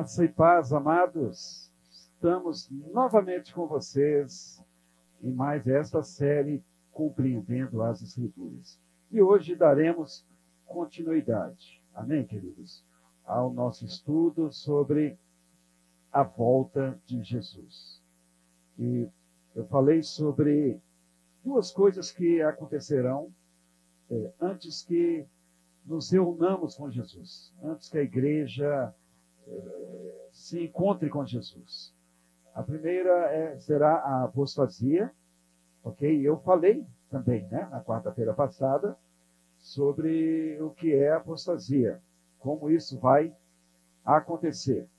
Graça e paz, amados. Estamos novamente com vocês em mais esta série Compreendendo as Escrituras. E hoje daremos continuidade, amém, queridos, ao nosso estudo sobre a volta de Jesus. E eu falei sobre duas coisas que acontecerão antes que nos reunamos com Jesus, antes que a igreja se encontre com Jesus. A primeira será a apostasia, ok? Eu falei também, na quarta-feira passada, sobre o que é apostasia, como isso vai acontecer.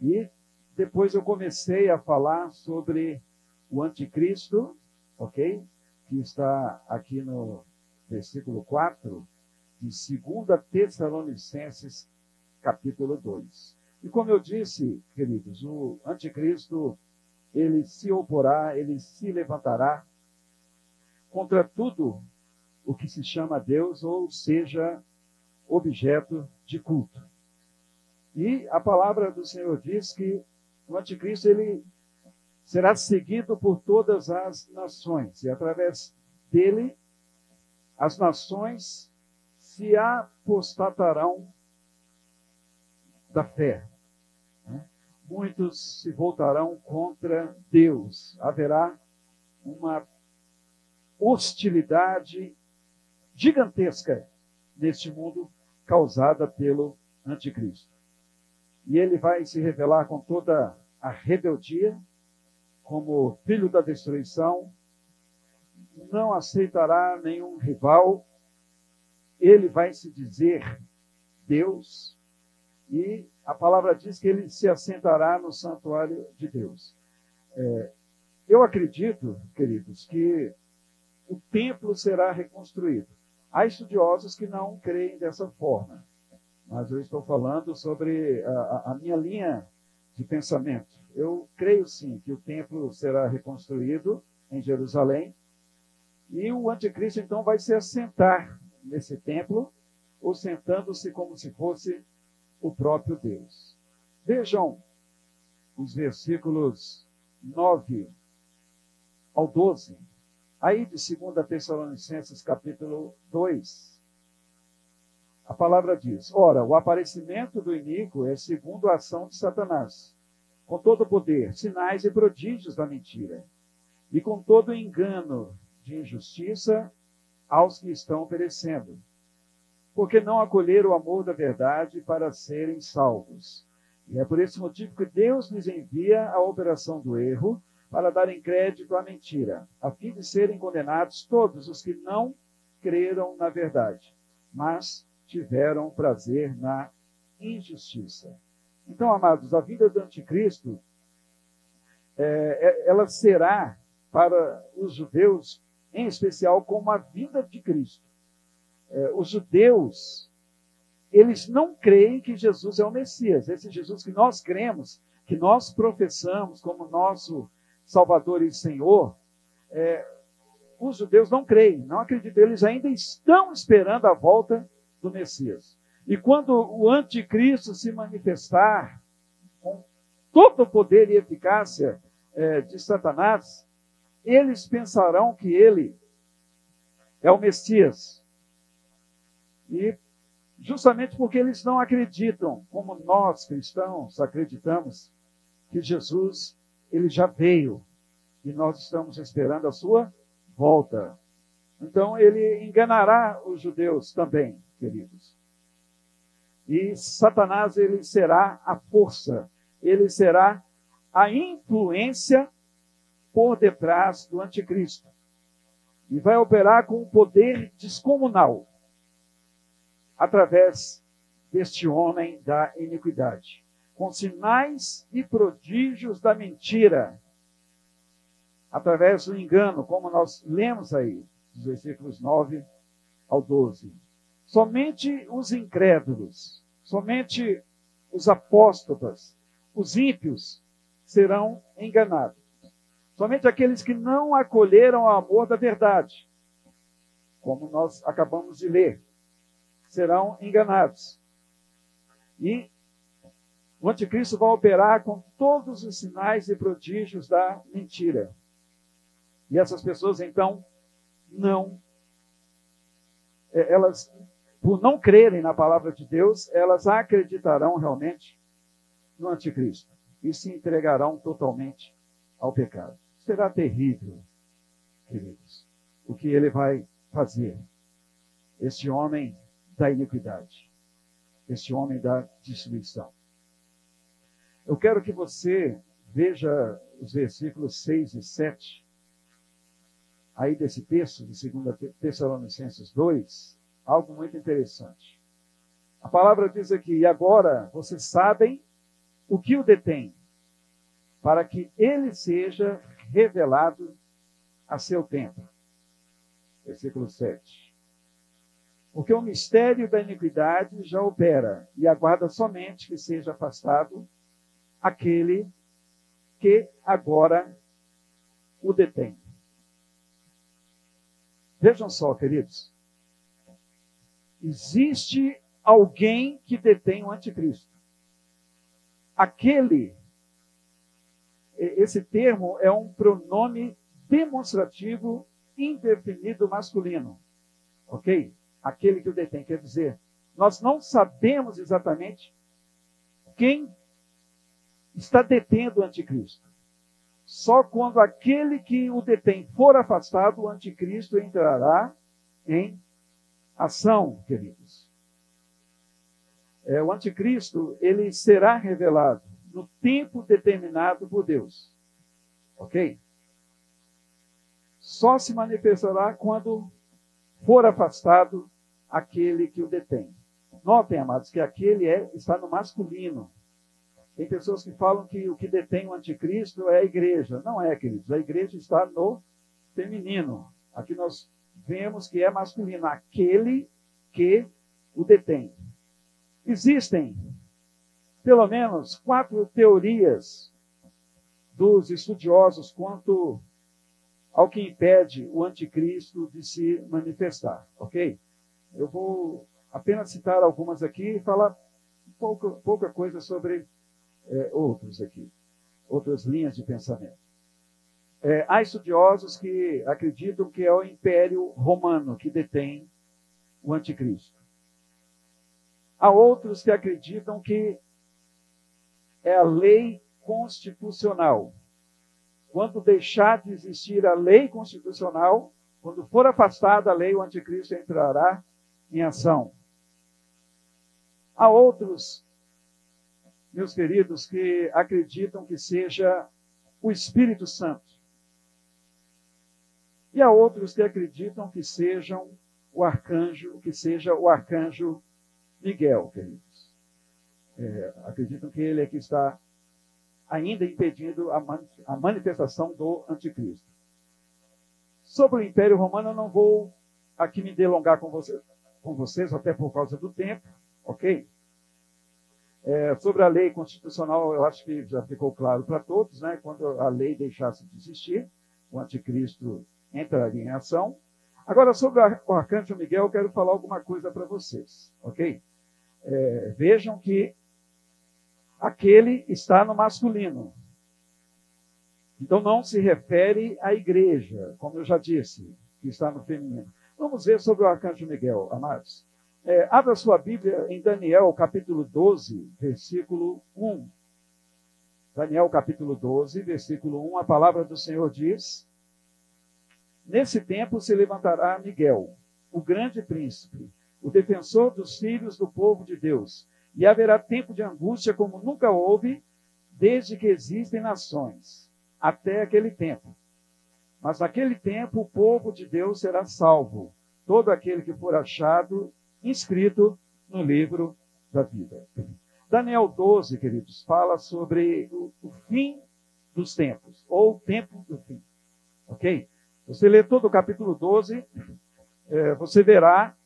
E depois eu comecei a falar sobre o anticristo, ok? Que está aqui no versículo 4 de 2 Tessalonicenses, capítulo 2. E como eu disse, queridos, o anticristo, ele se oporá, ele se levantará contra tudo o que se chama Deus, ou seja, objeto de culto. E a palavra do Senhor diz que o anticristo, ele será seguido por todas as nações, e através dele, as nações se apostatarão da fé. Muitos se voltarão contra Deus. Haverá uma hostilidade gigantesca neste mundo causada pelo anticristo. E ele vai se revelar com toda a rebeldia, como filho da destruição, não aceitará nenhum rival, ele vai se dizer Deus, e a palavra diz que ele se assentará no santuário de Deus. Eu acredito, queridos, que o templo será reconstruído. Há estudiosos que não creem dessa forma, mas eu estou falando sobre a minha linha de pensamento. Eu creio sim que o templo será reconstruído em Jerusalém, e o anticristo então vai se assentar nesse templo, ou sentando-se como se fosse o próprio Deus. Vejam os versículos 9 ao 12, aí de 2 Tessalonicenses capítulo 2. A palavra diz: ora, o aparecimento do iníquo é segundo a ação de Satanás, com todo o poder, sinais e prodígios da mentira, e com todo o engano de injustiça aos que estão perecendo, porque não acolheram o amor da verdade para serem salvos. E é por esse motivo que Deus lhes envia a operação do erro, para darem crédito à mentira, a fim de serem condenados todos os que não creram na verdade, mas tiveram prazer na injustiça. Então, amados, a vida do anticristo, ela será para os judeus, em especial, como a vida de Cristo. Os judeus, eles não creem que Jesus é o Messias. Esse Jesus que nós cremos, que nós professamos como nosso Salvador e Senhor, os judeus não creem, não acreditam. Eles ainda estão esperando a volta do Messias. E quando o anticristo se manifestar com todo o poder e eficácia de Satanás, eles pensarão que ele é o Messias. E justamente porque eles não acreditam, como nós cristãos acreditamos, que Jesus, ele já veio e nós estamos esperando a sua volta. Então ele enganará os judeus também, queridos. E Satanás, ele será a força, ele será a influência por detrás do anticristo. E vai operar com um poder descomunal, através deste homem da iniquidade, com sinais e prodígios da mentira, através do engano, como nós lemos aí, dos versículos 9 ao 12. Somente os incrédulos, somente os apóstatas, os ímpios serão enganados. Somente aqueles que não acolheram o amor da verdade, como nós acabamos de ler, serão enganados. E O anticristo vai operar com todos os sinais e prodígios da mentira. E essas pessoas, então, elas, por não crerem na palavra de Deus, elas acreditarão realmente no anticristo e se entregarão totalmente ao pecado. Será terrível, queridos, o que ele vai fazer. Este homem da iniquidade, este homem da destruição. Eu quero que você veja os versículos 6 e 7, aí desse texto, de 2 Tessalonicenses 2, algo muito interessante. A palavra diz aqui: e agora vocês sabem o que o detém, para que ele seja revelado a seu tempo. Versículo 7. Porque o mistério da iniquidade já opera, e aguarda somente que seja afastado aquele que agora o detém. Vejam só, queridos. Existe alguém que detém o anticristo. Esse termo é um pronome demonstrativo indefinido masculino. Ok? Aquele que o detém. Quer dizer, nós não sabemos exatamente quem está detendo o anticristo. Só quando aquele que o detém for afastado, o anticristo entrará em ação, queridos. O anticristo, ele será revelado no tempo determinado por Deus. Ok? Só se manifestará quando for afastado aquele que o detém. Notem, amados, que aquele está no masculino. Tem pessoas que falam que o que detém o anticristo é a igreja. Não é, queridos. A igreja está no feminino. Aqui nós vemos que é masculino. Aquele que o detém. Existem pelo menos 4 teorias dos estudiosos quanto ao que impede o anticristo de se manifestar. Ok? Eu vou apenas citar algumas aqui e falar pouca coisa sobre outros aqui, outras linhas de pensamento. Há estudiosos que acreditam que é o Império Romano que detém o anticristo. Há outros que acreditam que é a lei constitucional. Quando deixar de existir a lei constitucional, quando for afastada a lei, o anticristo entrará em ação. Há outros, meus queridos, que acreditam que seja o Espírito Santo. E há outros que acreditam que seja o arcanjo Miguel, queridos. Acreditam que ele é que está ainda impedindo a manifestação do anticristo. Sobre o Império Romano, eu não vou aqui me delongar com vocês, até por causa do tempo, ok? Sobre a lei constitucional, eu acho que já ficou claro para todos, né? Quando a lei deixasse de existir, o anticristo entraria em ação. Agora, sobre o arcanjo Miguel, eu quero falar alguma coisa para vocês, ok? Vejam que aquele está no masculino. Então, não se refere à igreja, como eu já disse, que está no feminino. Vamos ver sobre o arcanjo Miguel, amados. Abra sua Bíblia em Daniel, capítulo 12, versículo 1. Daniel, capítulo 12, versículo 1, a palavra do Senhor diz: nesse tempo se levantará Miguel, o grande príncipe, o defensor dos filhos do povo de Deus, e haverá tempo de angústia como nunca houve, desde que existem nações, até aquele tempo. Mas naquele tempo o povo de Deus será salvo, todo aquele que for achado inscrito no livro da vida. Daniel 12, queridos, fala sobre o fim dos tempos, ou o tempo do fim. Ok? Você lê todo o capítulo 12, você verá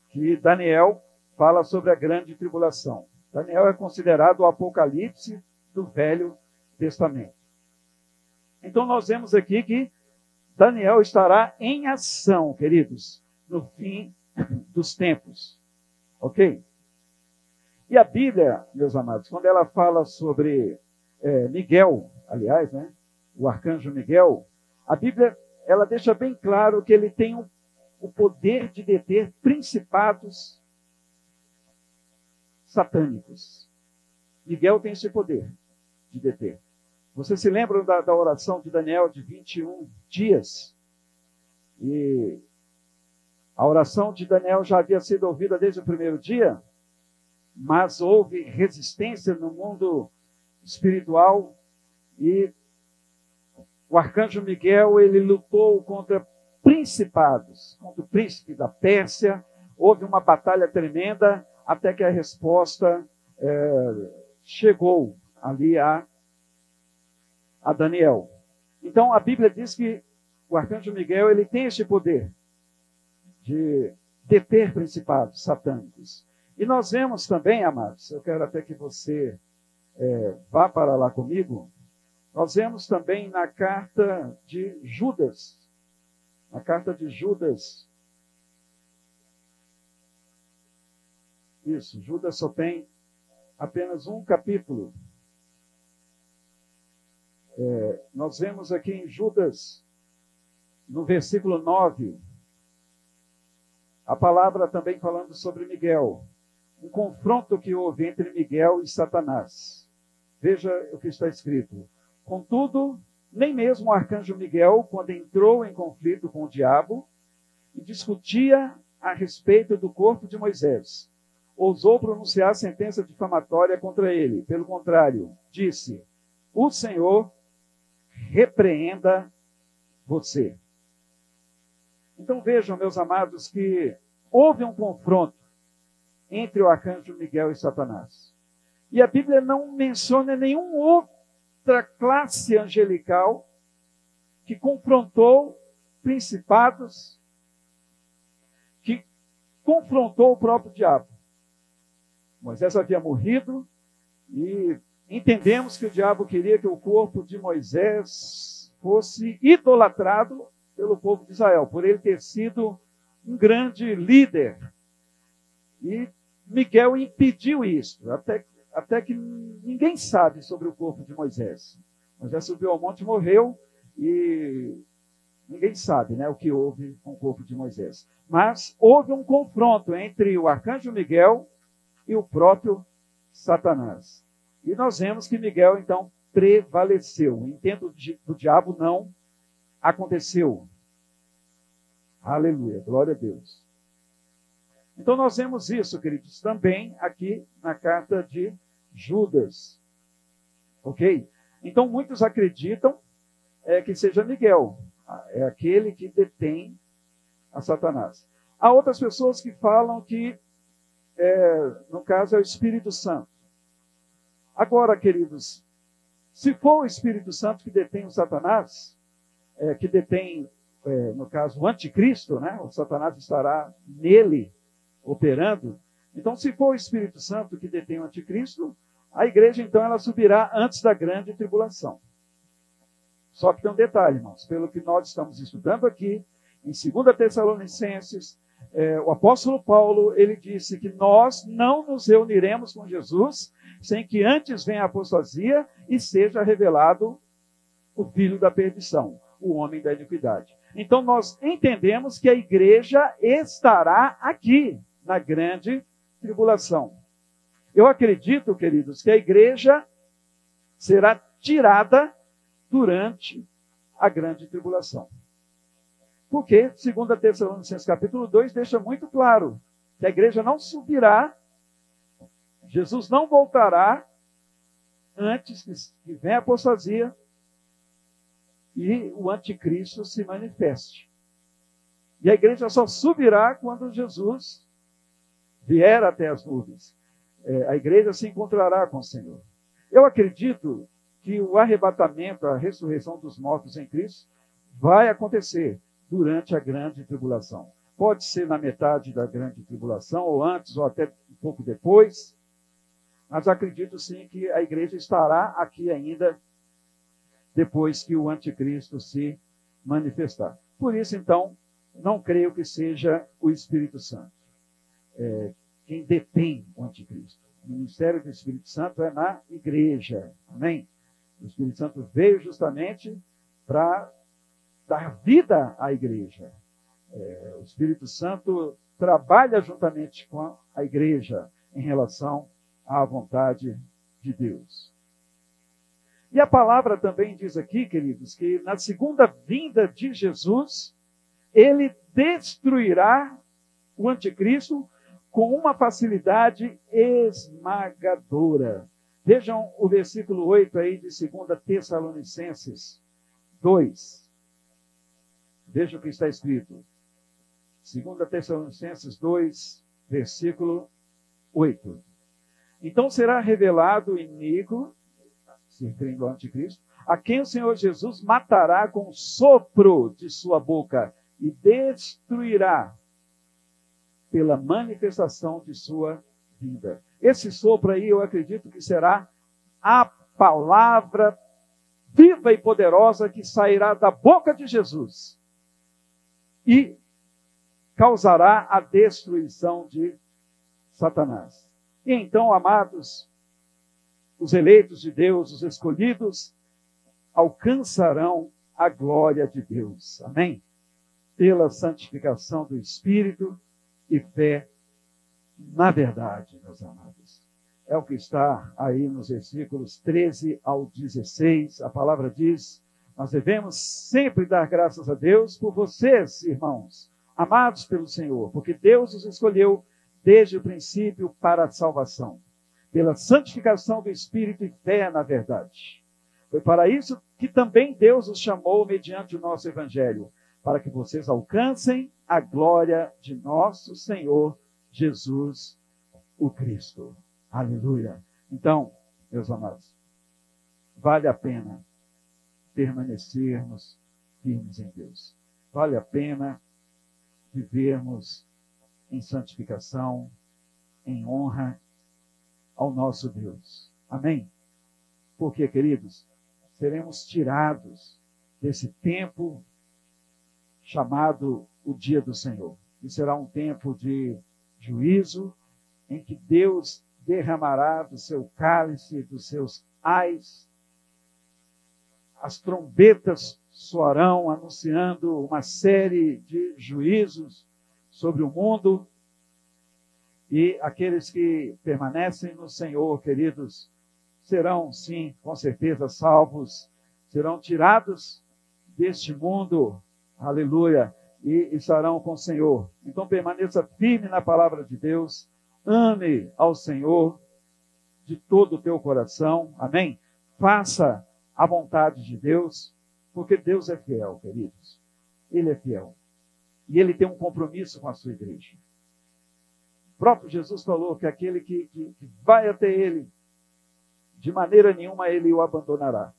que Daniel fala sobre a grande tribulação. Daniel é considerado o Apocalipse do Velho Testamento. Então nós vemos aqui que Daniel estará em ação, queridos, no fim dos tempos. Ok? E a Bíblia, meus amados, quando ela fala sobre Miguel, aliás, né, o arcanjo Miguel, a Bíblia ela deixa bem claro que ele tem o poder de deter principados satânicos. Miguel tem esse poder de deter. Você se lembra da oração de Daniel de 21 dias? E a oração de Daniel já havia sido ouvida desde o primeiro dia, mas houve resistência no mundo espiritual e o arcanjo Miguel, ele lutou contra principados, contra o príncipe da Pérsia. Houve uma batalha tremenda até que a resposta chegou ali a Daniel. Então a Bíblia diz que o arcanjo Miguel ele tem esse poder de deter principados satânicos. E nós vemos também, amados, eu quero até que você vá para lá comigo, nós vemos também na carta de Judas, isso, Judas só tem apenas um capítulo. Nós vemos aqui em Judas, no versículo 9, a palavra também falando sobre Miguel. Um confronto que houve entre Miguel e Satanás. Veja o que está escrito. Contudo, nem mesmo o arcanjo Miguel, quando entrou em conflito com o diabo e discutia a respeito do corpo de Moisés, ousou pronunciar sentença difamatória contra ele. Pelo contrário, disse: o Senhor repreenda você. Então vejam, meus amados, que houve um confronto entre o arcanjo Miguel e Satanás. E a Bíblia não menciona nenhuma outra classe angelical que confrontou principados, que confrontou o próprio diabo. Moisés havia morrido e entendemos que o diabo queria que o corpo de Moisés fosse idolatrado pelo povo de Israel, por ele ter sido um grande líder. E Miguel impediu isso, até que ninguém sabe sobre o corpo de Moisés. Moisés subiu ao monte e morreu, e ninguém sabe, né, o que houve com o corpo de Moisés. Mas houve um confronto entre o arcanjo Miguel e o próprio Satanás. E nós vemos que Miguel, então, prevaleceu. O intento do diabo não aconteceu. Aleluia, glória a Deus. Então nós vemos isso, queridos, também aqui na carta de Judas. Ok? Então muitos acreditam que seja Miguel, é aquele que detém a Satanás. Há outras pessoas que falam que, no caso, é o Espírito Santo. Agora, queridos, se for o Espírito Santo que detém o Satanás, que detém, no caso, o anticristo, né? O Satanás estará nele operando. Então, se for o Espírito Santo que detém o anticristo, a igreja, então, ela subirá antes da grande tribulação. Só que tem um detalhe, irmãos, pelo que nós estamos estudando aqui, em 2 Tessalonicenses, o apóstolo Paulo, ele disse que nós não nos reuniremos com Jesus sem que antes venha a apostasia e seja revelado o filho da perdição, o homem da iniquidade. Então nós entendemos que a igreja estará aqui, na grande tribulação. Eu acredito, queridos, que a igreja será tirada durante a grande tribulação. Porque, 2 Tessalonicenses capítulo 2, deixa muito claro que a igreja não subirá, Jesus não voltará antes que venha a apostasia e o anticristo se manifeste. E a igreja só subirá quando Jesus vier até as nuvens. A igreja se encontrará com o Senhor. Eu acredito que o arrebatamento, a ressurreição dos mortos em Cristo, vai acontecer durante a grande tribulação. Pode ser na metade da grande tribulação, ou antes, ou até um pouco depois, mas acredito sim que a igreja estará aqui ainda depois que o anticristo se manifestar. Por isso, então, não creio que seja o Espírito Santo quem detém o anticristo. O ministério do Espírito Santo é na igreja. Amém? O Espírito Santo veio justamente para dar vida à igreja. O Espírito Santo trabalha juntamente com a igreja em relação à vontade de Deus. E a palavra também diz aqui, queridos, que na segunda vinda de Jesus, ele destruirá o anticristo com uma facilidade esmagadora. Vejam o versículo 8 aí de 2 Tessalonicenses 2. Veja o que está escrito. 2 Tessalonicenses 2, versículo 8. Então será revelado o inimigo, se referindo ao anticristo, a quem o Senhor Jesus matará com o sopro de sua boca e destruirá pela manifestação de sua vinda. Esse sopro aí, eu acredito que será a palavra viva e poderosa que sairá da boca de Jesus e causará a destruição de Satanás. E então, amados, os eleitos de Deus, os escolhidos, alcançarão a glória de Deus. Amém? Pela santificação do Espírito e fé na verdade, meus amados. É o que está aí nos versículos 13 ao 16. A palavra diz: nós devemos sempre dar graças a Deus por vocês, irmãos, amados pelo Senhor, porque Deus os escolheu desde o princípio para a salvação, pela santificação do Espírito e fé na verdade. Foi para isso que também Deus os chamou mediante o nosso Evangelho, para que vocês alcancem a glória de nosso Senhor Jesus, o Cristo. Aleluia. Então, meus amados, vale a pena permanecermos firmes em Deus. Vale a pena vivermos em santificação, em honra ao nosso Deus. Amém? Porque, queridos, seremos tirados desse tempo chamado o dia do Senhor. E será um tempo de juízo, em que Deus derramará do seu cálice, dos seus ais. As trombetas soarão, anunciando uma série de juízos sobre o mundo. E aqueles que permanecem no Senhor, queridos, serão, sim, com certeza, salvos, serão tirados deste mundo, aleluia, e estarão com o Senhor. Então permaneça firme na palavra de Deus, ame ao Senhor de todo o teu coração, amém? Faça a vontade de Deus, porque Deus é fiel, queridos. Ele é fiel. E Ele tem um compromisso com a sua igreja. O próprio Jesus falou que aquele que vai até Ele, de maneira nenhuma Ele o abandonará.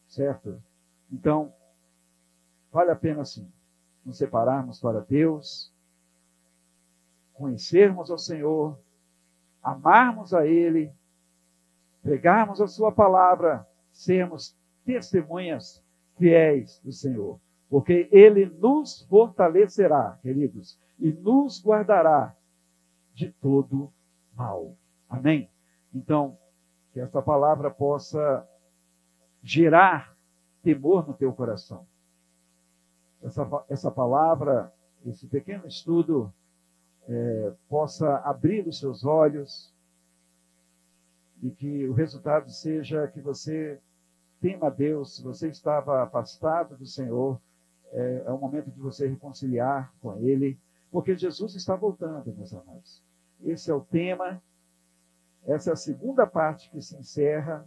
Certo? Então, vale a pena sim nos separarmos para Deus, conhecermos ao Senhor, amarmos a Ele, pregarmos a sua palavra, sermos testemunhas fiéis do Senhor, porque Ele nos fortalecerá, queridos, e nos guardará de todo mal. Amém? Então, que esta palavra possa gerar temor no teu coração. Essa palavra, esse pequeno estudo, possa abrir os seus olhos e que o resultado seja que você tema a Deus. Se você estava afastado do Senhor, é o momento de você reconciliar com Ele, porque Jesus está voltando, meus amados. Esse é o tema, essa é a segunda parte que se encerra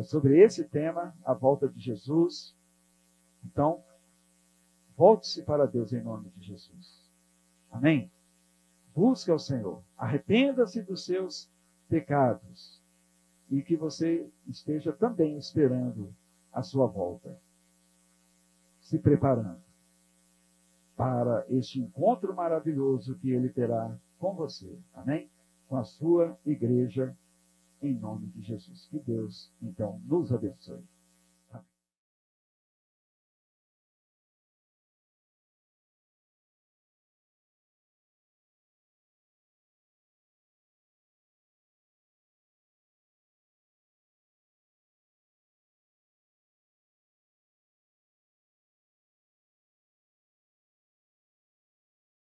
sobre esse tema, a volta de Jesus. Então, volte-se para Deus em nome de Jesus. Amém? Busque ao Senhor. Arrependa-se dos seus pecados. E que você esteja também esperando a sua volta. Se preparando para este encontro maravilhoso que Ele terá com você. Amém? Com a sua igreja, em nome de Jesus. Que Deus, então, nos abençoe.